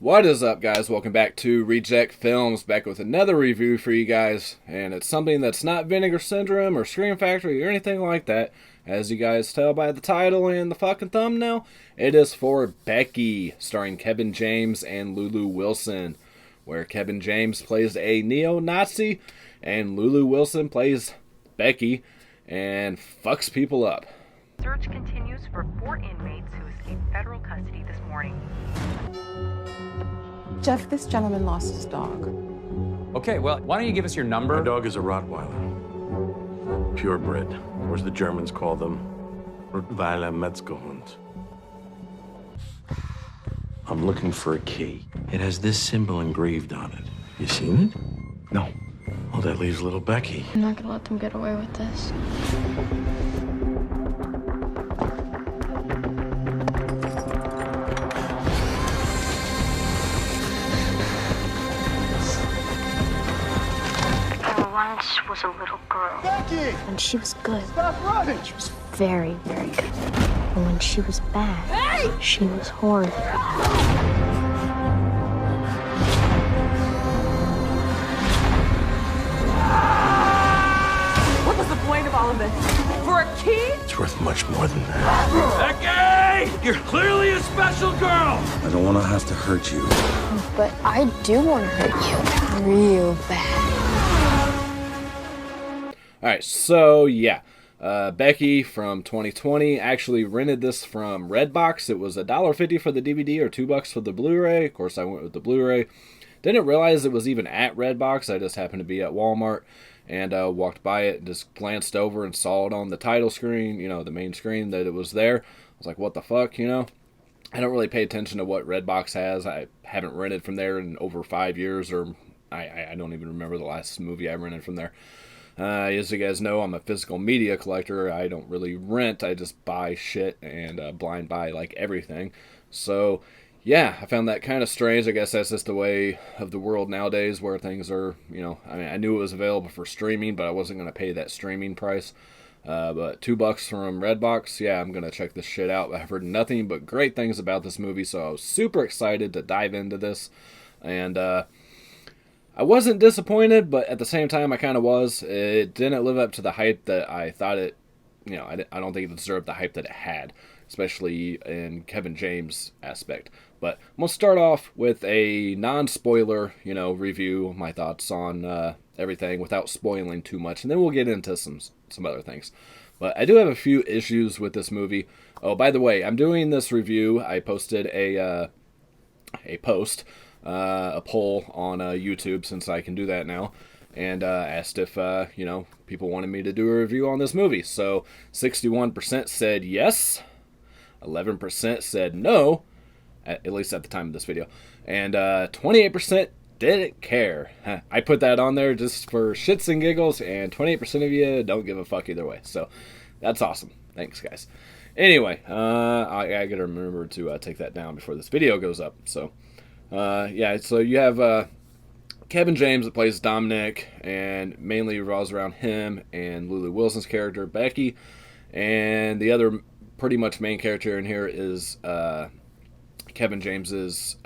What is up, guys? Welcome back to Reject Films, back with another review for you guys, and it's something that's not Vinegar Syndrome or Scream Factory or anything like that. As you guys tell by the title and the fucking thumbnail, it is for Becky, starring Kevin James and Lulu Wilson, where Kevin James plays a neo-Nazi and Lulu Wilson plays Becky and fucks people up. Search continues for 4 inmates who escaped federal custody this morning. Jeff, this gentleman lost his dog. Okay, well, why don't you give us your number? My dog is a Rottweiler. Purebred, or as the Germans call them, Rottweiler Metzgerhund. I'm looking for a key. It has this symbol engraved on it. You seen it? No. Well, that leaves little Becky. I'm not gonna let them get away with this. Once was a little girl. Becky! And she was good. Stop running! She was very, very good. And when she was bad, hey! She was horrible. What was the point of all of this? For a key? It's worth much more than that. Becky! You're clearly a special girl! I don't want to have to hurt you. But I do want to hurt you real bad. Alright, so yeah, Becky from 2020 actually rented this from Redbox. It was $1.50 for the DVD or $2 for the Blu-ray. Of course, I went with the Blu-ray. Didn't realize it was even at Redbox. I just happened to be at Walmart and walked by it and just glanced over and saw it on the title screen, you know, the main screen, that it was there. I was like, what the fuck, you know? I don't really pay attention to what Redbox has. I haven't rented from there in over 5 years, or I don't even remember the last movie I rented from there. As you guys know, I'm a physical media collector. I don't really rent. I just buy shit and blind buy like everything. So, yeah, I found that kind of strange. I guess that's just the way of the world nowadays, where things are, you know, I mean, I knew it was available for streaming, but I wasn't going to pay that streaming price. But $2 from Redbox, yeah, I'm going to check this shit out. I've heard nothing but great things about this movie, so I was super excited to dive into this. And, I wasn't disappointed, but at the same time, I kind of was. It didn't live up to the hype that I thought it, you know, I don't think it deserved the hype that it had, especially in Kevin James' aspect. But I'm going to start off with a non-spoiler, you know, review, my thoughts on everything without spoiling too much, and then we'll get into some other things. But I do have a few issues with this movie. Oh, by the way, I'm doing this review. I posted a poll on YouTube, since I can do that now, and asked if you know, people wanted me to do a review on this movie. So 61% said yes, 11% said no, at least at the time of this video, and 28% didn't care. I put that on there just for shits and giggles, and 28% of you don't give a fuck either way. So that's awesome. Thanks, guys. Anyway, I gotta remember to take that down before this video goes up. So yeah, so you have Kevin James that plays Dominic, and mainly revolves around him and Lulu Wilson's character, Becky. And the other pretty much main character in here is Kevin James's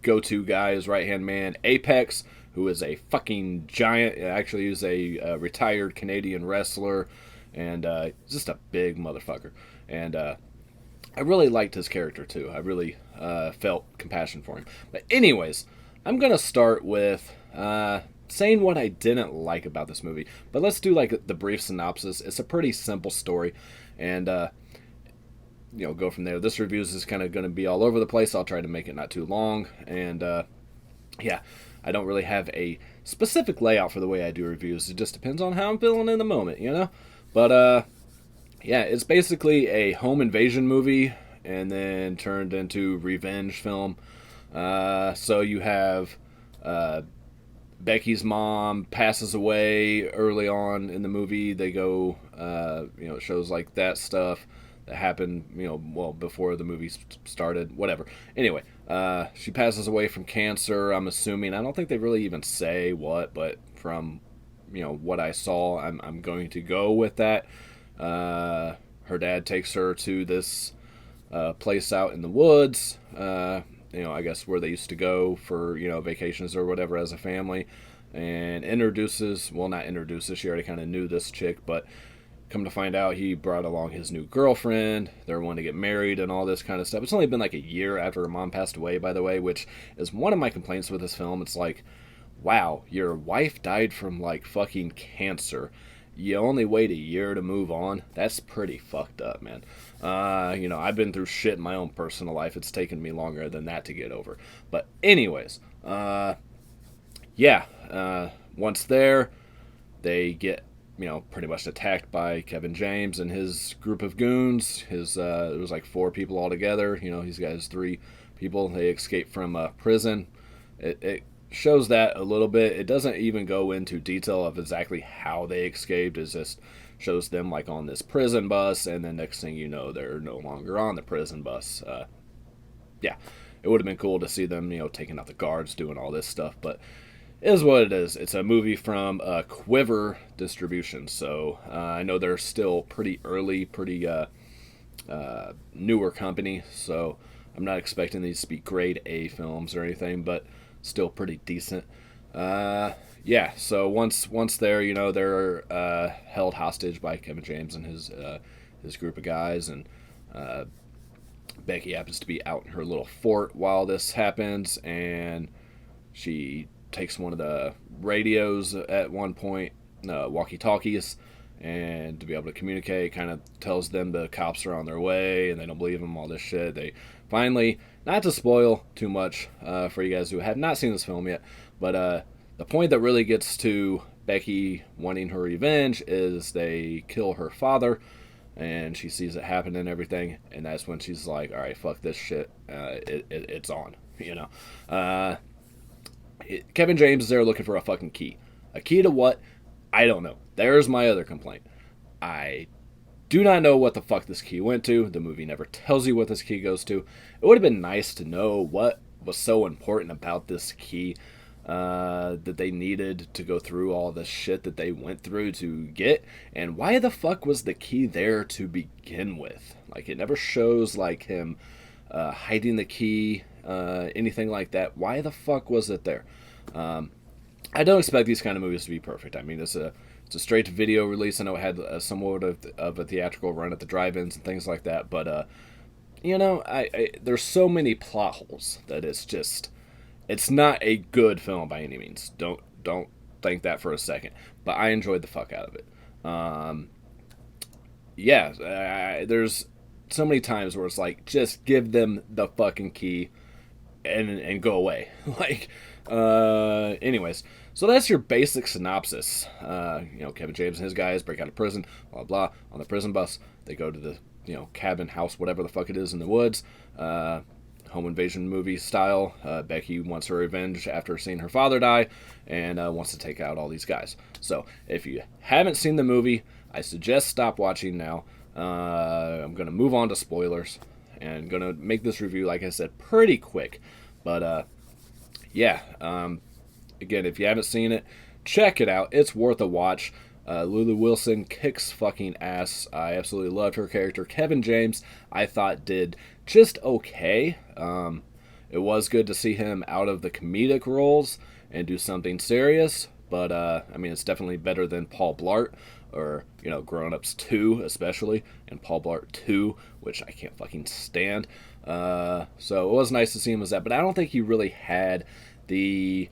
go-to guy, his right-hand man, Apex, who is a fucking giant. Actually, he's a retired Canadian wrestler, and just a big motherfucker. And I really liked his character, too. I really felt compassion for him. But anyways, I'm going to start with saying what I didn't like about this movie. But let's do like the brief synopsis. It's a pretty simple story, and you know, go from there. This review is just kind of going to be all over the place. I'll try to make it not too long. And yeah, I don't really have a specific layout for the way I do reviews. It just depends on how I'm feeling in the moment, you know? But yeah, it's basically a home invasion movie and then turned into revenge film. So you have Becky's mom passes away early on in the movie. They go, you know, it shows like that stuff that happened, you know, well, before the movie started, whatever. Anyway, she passes away from cancer, I'm assuming. I don't think they really even say what, but from, you know, what I saw, I'm going to go with that. Her dad takes her to this place out in the woods, I guess where they used to go for, vacations or whatever as a family, and not introduces, she already kind of knew this chick, but come to find out he brought along his new girlfriend. They're wanting to get married and all this kind of stuff. It's only been like a year after her mom passed away, by the way, which is one of my complaints with this film. It's like, wow, your wife died from like fucking cancer. You only wait a year to move on. That's pretty fucked up, man. I've been through shit in my own personal life. It's taken me longer than that to get over. But anyways, once there, they get, pretty much attacked by Kevin James and his group of goons. It was like 4 people altogether. He's got his 3 people. They escape from prison. It shows that a little bit. It doesn't even go into detail of exactly how they escaped. It just shows them like on this prison bus, and then next thing you know, they're no longer on the prison bus. It would have been cool to see them, taking out the guards, doing all this stuff, but it is what it is. It's a movie from Quiver Distribution, so I know they're still pretty early, pretty newer company, so I'm not expecting these to be grade A films or anything, but still pretty decent. So once they're, they're held hostage by Kevin James and his group of guys, and Becky happens to be out in her little fort while this happens, and she takes one of the radios at one point, walkie-talkies, and to be able to communicate, kind of tells them the cops are on their way, and they don't believe them, all this shit. They finally, not to spoil too much for you guys who have not seen this film yet, but the point that really gets to Becky wanting her revenge is they kill her father, and she sees it happen and everything, and that's when she's like, all right, fuck this shit, it's on, Kevin James is there looking for a fucking key. A key to what? I don't know. There's my other complaint. I do not know what the fuck this key went to. The movie never tells you what this key goes to. It would have been nice to know what was so important about this key that they needed to go through all the shit that they went through to get, and why the fuck was the key there to begin with? Like, it never shows like him hiding the key, anything like that. Why the fuck was it there? I don't expect these kind of movies to be perfect. I mean, it's a straight to video release. I know it had somewhat of a theatrical run at the drive-ins and things like that, but there's so many plot holes that it's not a good film by any means. Don't think that for a second. But I enjoyed the fuck out of it. There's so many times where it's like, just give them the fucking key and go away. Anyways, so that's your basic synopsis. Kevin James and his guys break out of prison, blah blah. On the prison bus, they go to the cabin, house, whatever the fuck it is in the woods. Home invasion movie style. Becky wants her revenge after seeing her father die, and wants to take out all these guys. So if you haven't seen the movie, I suggest stop watching now. I'm going to move on to spoilers, and going to make this review, like I said, pretty quick. But again, if you haven't seen it, check it out. It's worth a watch. Lulu Wilson kicks fucking ass. I absolutely loved her character. Kevin James, I thought, did just okay. It was good to see him out of the comedic roles and do something serious, but it's definitely better than Paul Blart, or Grown Ups 2 especially, and Paul Blart 2, which I can't fucking stand. So it was nice to see him as that, but I don't think he really had the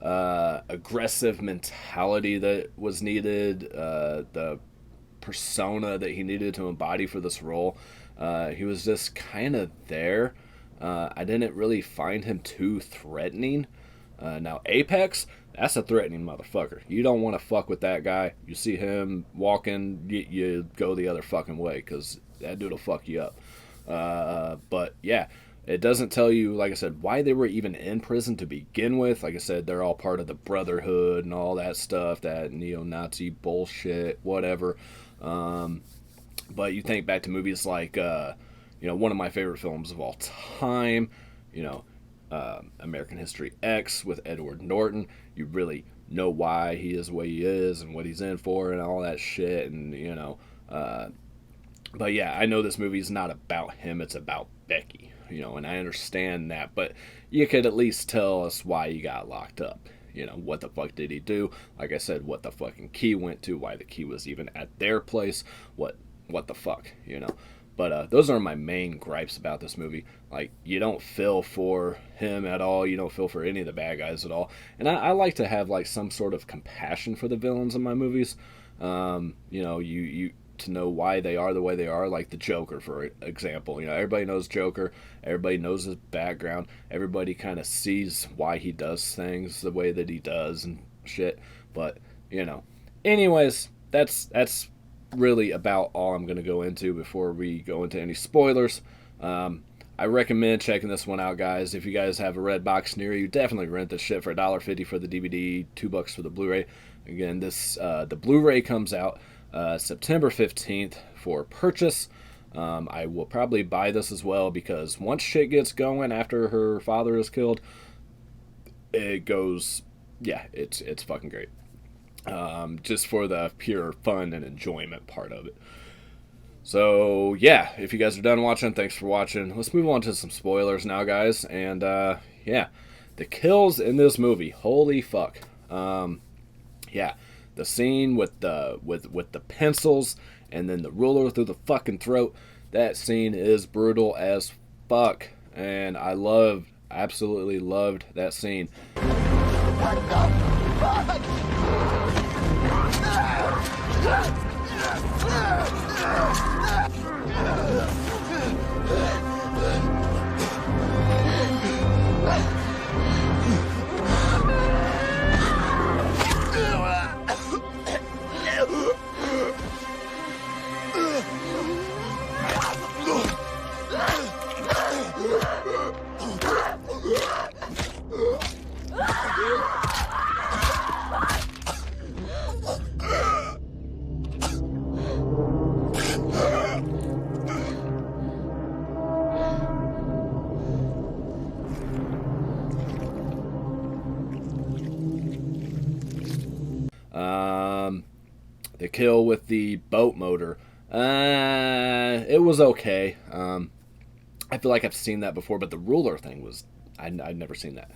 aggressive mentality that was needed, the persona that he needed to embody for this role. He was just kind of there. I didn't really find him too threatening. Now Apex, that's a threatening motherfucker. You don't want to fuck with that guy. You see him walking, you go the other fucking way, because that dude will fuck you up. But yeah, it doesn't tell you, like I said, why they were even in prison to begin with. Like I said, they're all part of the Brotherhood and all that stuff, that neo-Nazi bullshit, whatever. But you think back to movies like, one of my favorite films of all time, American History X with Edward Norton. You really know why he is the way he is and what he's in for and all that shit. And, but yeah, I know this movie is not about him. It's about Becky. and I understand that, but you could at least tell us why he got locked up. What the fuck did he do? Like I said, what the fucking key went to, why the key was even at their place, what the fuck, But those are my main gripes about this movie. Like, you don't feel for him at all. You don't feel for any of the bad guys at all. And I like to have, like, some sort of compassion for the villains in my movies. You to know why they are the way they are. Like the Joker, for example. Everybody knows Joker. Everybody knows his background. Everybody kind of sees why he does things the way that he does and shit. But, anyways, that's really about all I'm going to go into before we go into any spoilers. I recommend checking this one out, guys. If you guys have a red box near you, definitely rent this shit for $1.50 for the DVD, $2 for the Blu-ray. Again, the Blu-ray comes out September 15th for purchase. I will probably buy this as well because once shit gets going after her father is killed, it goes, it's fucking great. Just for the pure fun and enjoyment part of it. So, yeah, if you guys are done watching, thanks for watching. Let's move on to some spoilers now, guys. And, the kills in this movie, holy fuck. The scene with the pencils and then the ruler through the fucking throat, that scene is brutal as fuck. And I absolutely loved that scene. What the fuck? The kill with the boat motor, it was okay. I feel like I've seen that before, but the ruler thing was, I'd never seen that.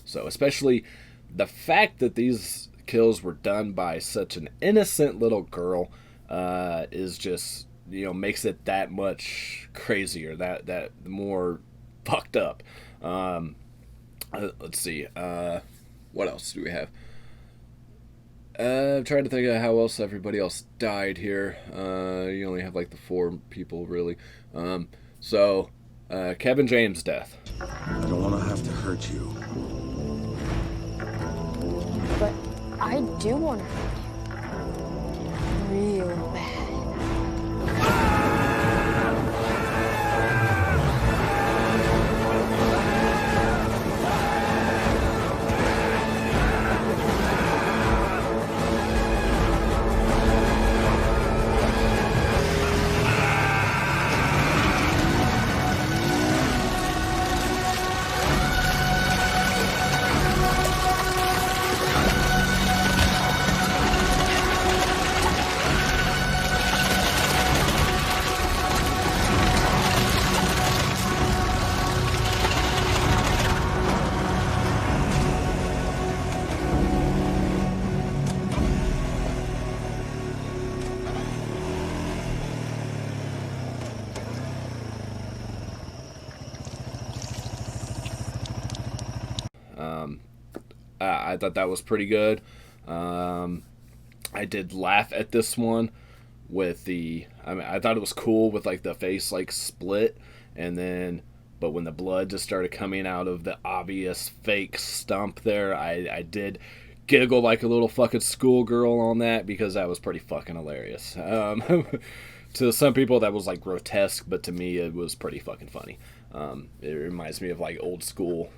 So especially the fact that these kills were done by such an innocent little girl is just, makes it that much crazier, that more fucked up. Let's see, what else do we have? I'm trying to think of how else everybody else died here. You only have like the 4 people really. Kevin James' death. I don't want to have to hurt you. But I do want to hurt you. Real bad. I thought that was pretty good. I did laugh at this one with I thought it was cool with like the face like split, but when the blood just started coming out of the obvious fake stump there, I did giggle like a little fucking schoolgirl on that because that was pretty fucking hilarious. To some people that was like grotesque, but to me it was pretty fucking funny. It reminds me of like old school,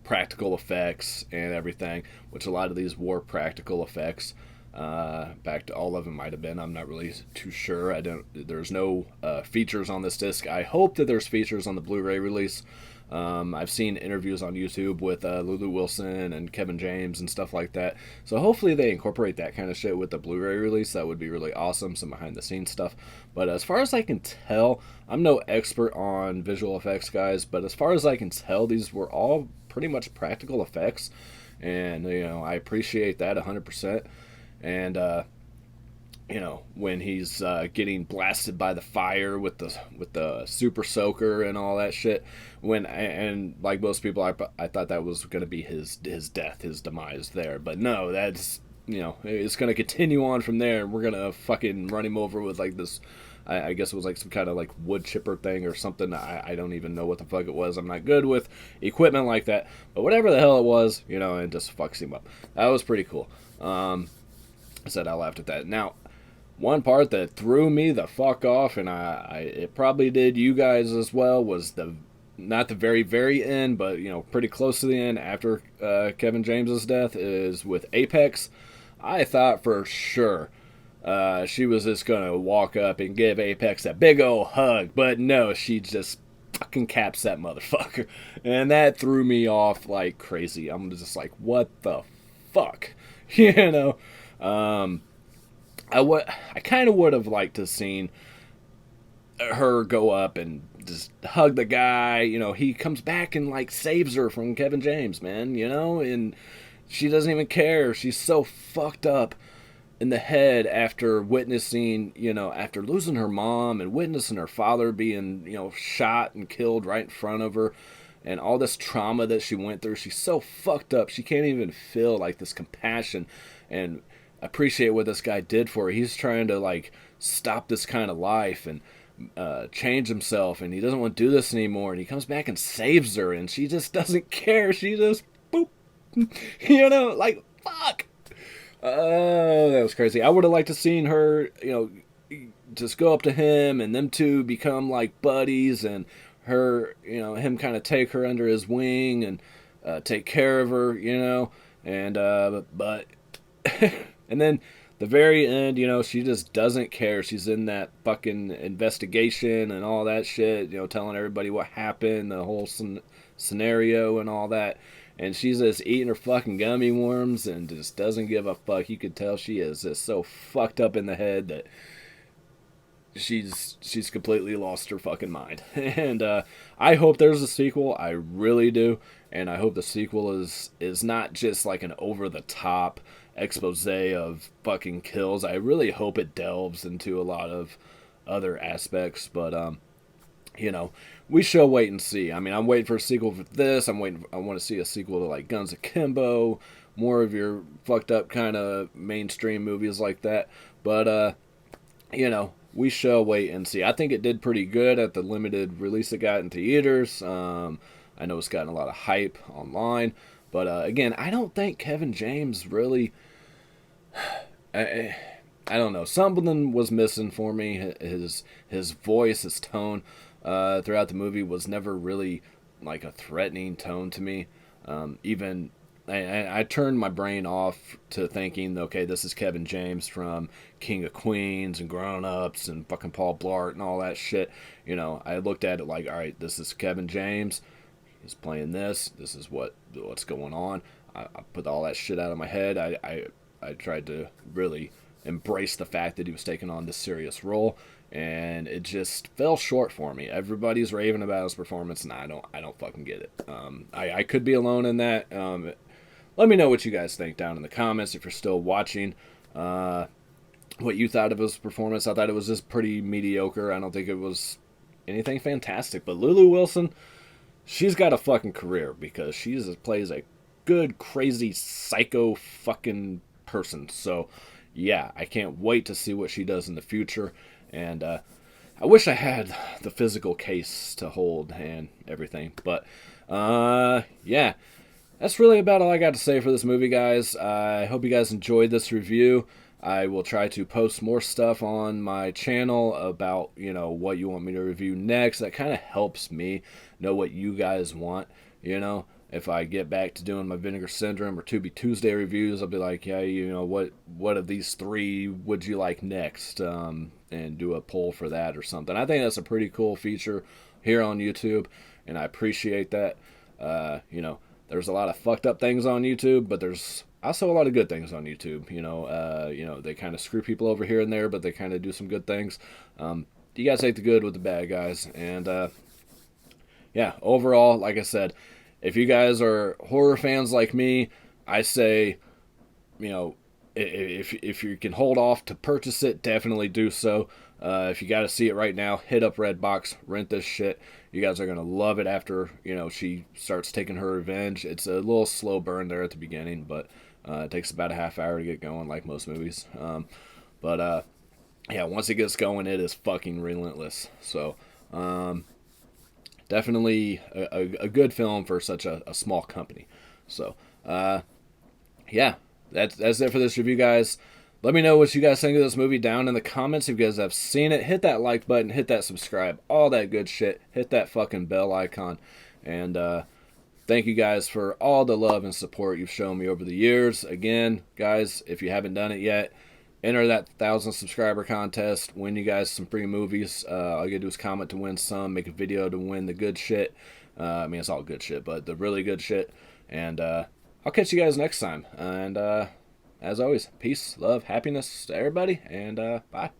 practical effects and everything, which a lot of these were practical effects. Back to all of them might have been. I'm not really too sure. There's no features on this disc. I hope that there's features on the Blu-ray release. I've seen interviews on YouTube with Lulu Wilson and Kevin James and stuff like that. So hopefully they incorporate that kind of shit with the Blu-ray release. That would be really awesome, some behind-the-scenes stuff. But as far as I can tell, I'm no expert on visual effects, guys, but as far as I can tell, these were all pretty much practical effects. And, I appreciate that 100%. And, when he's getting blasted by the fire with the super soaker and all that shit, and like most people, I thought that was going to be his death, his demise there. But no, that's, it's going to continue on from there, and we're going to fucking run him over with like this, I guess it was like some kind of like wood chipper thing or something. I don't even know what the fuck it was. I'm not good with equipment like that. But whatever the hell it was, it just fucks him up. That was pretty cool. I said I laughed at that. Now, one part that threw me the fuck off, and it probably did you guys as well, was not the very, very end, but, pretty close to the end after Kevin James's death, is with Apex. I thought for sure she was just going to walk up and give Apex a big old hug, but no, she just fucking caps that motherfucker. And that threw me off like crazy. I'm just like, what the fuck? I kind of would have liked to have seen her go up and just hug the guy. He comes back and like saves her from Kevin James, man, and she doesn't even care. She's so fucked up in the head after witnessing, after losing her mom and witnessing her father being, shot and killed right in front of her, and all this trauma that she went through. She's so fucked up. She can't even feel like this compassion and appreciate what this guy did for her. He's trying to like stop this kind of life and change himself, and he doesn't want to do this anymore, and he comes back and saves her, and she just doesn't care. She just boop, like fuck. Oh, that was crazy. I would have liked to seen her, just go up to him and them two become like buddies, and her, him kind of take her under his wing and take care of her, and but and then the very end, she just doesn't care. She's in that fucking investigation and all that shit, telling everybody what happened, the whole scenario and all that. And she's just eating her fucking gummy worms and just doesn't give a fuck. You could tell she is just so fucked up in the head that she's completely lost her fucking mind. And I hope there's a sequel. I really do. And I hope the sequel is not just like an over-the-top expose of fucking kills. I really hope it delves into a lot of other aspects. But, we shall wait and see. I mean, I'm waiting for a sequel for this. I want to see a sequel to like Guns Akimbo, more of your fucked up kind of mainstream movies like that. But, we shall wait and see. I think it did pretty good at the limited release it got in theaters. I know it's gotten a lot of hype online. But, again, I don't think Kevin James really... I don't know. Something was missing for me. His voice, his tone throughout the movie was never really like a threatening tone to me. Even... I turned my brain off to thinking, okay, this is Kevin James from King of Queens and Grown Ups and fucking Paul Blart and all that shit. I looked at it like, all right, this is Kevin James. He's playing this. This is what's going on. I put all that shit out of my head. I tried to really embrace the fact that he was taking on this serious role, and it just fell short for me. Everybody's raving about his performance, and I don't fucking get it. I could be alone in that. Let me know what you guys think down in the comments if you're still watching. What you thought of his performance. I thought it was just pretty mediocre. I don't think it was anything fantastic. But Lulu Wilson, she's got a fucking career because she plays a good, crazy, psycho fucking person. So, yeah, I can't wait to see what she does in the future. And I wish I had the physical case to hold and everything. But, yeah. that's really about all I got to say for this movie, guys. I hope you guys enjoyed this review. I will try to post more stuff on my channel about, what you want me to review next. That kind of helps me know what you guys want, If I get back to doing my Vinegar Syndrome or To Be Tuesday reviews, I'll be like, yeah, what of these three would you like next? And do a poll for that or something. I think that's a pretty cool feature here on YouTube, and I appreciate that. There's a lot of fucked up things on YouTube, but there's also a lot of good things on YouTube. They kind of screw people over here and there, but they kind of do some good things. You guys take the good with the bad, guys. And overall, like I said, if you guys are horror fans like me, I say, if you can hold off to purchase it, definitely do so. If you got to see it right now, hit up Redbox, rent this shit. You guys are going to love it after, she starts taking her revenge. It's a little slow burn there at the beginning, but it takes about a half hour to get going, like most movies. Once it gets going, it is fucking relentless. So, definitely a good film for such a small company. So, that's it for this review, guys. Let me know what you guys think of this movie down in the comments. If you guys have seen it, hit that like button, hit that subscribe, all that good shit. Hit that fucking bell icon. And thank you guys for all the love and support you've shown me over the years. Again, guys, if you haven't done it yet, enter that 1,000 subscriber contest. Win you guys some free movies. All you gotta do is comment to win some, make a video to win the good shit. It's all good shit, but the really good shit. And I'll catch you guys next time. And as always, peace, love, happiness to everybody, and bye.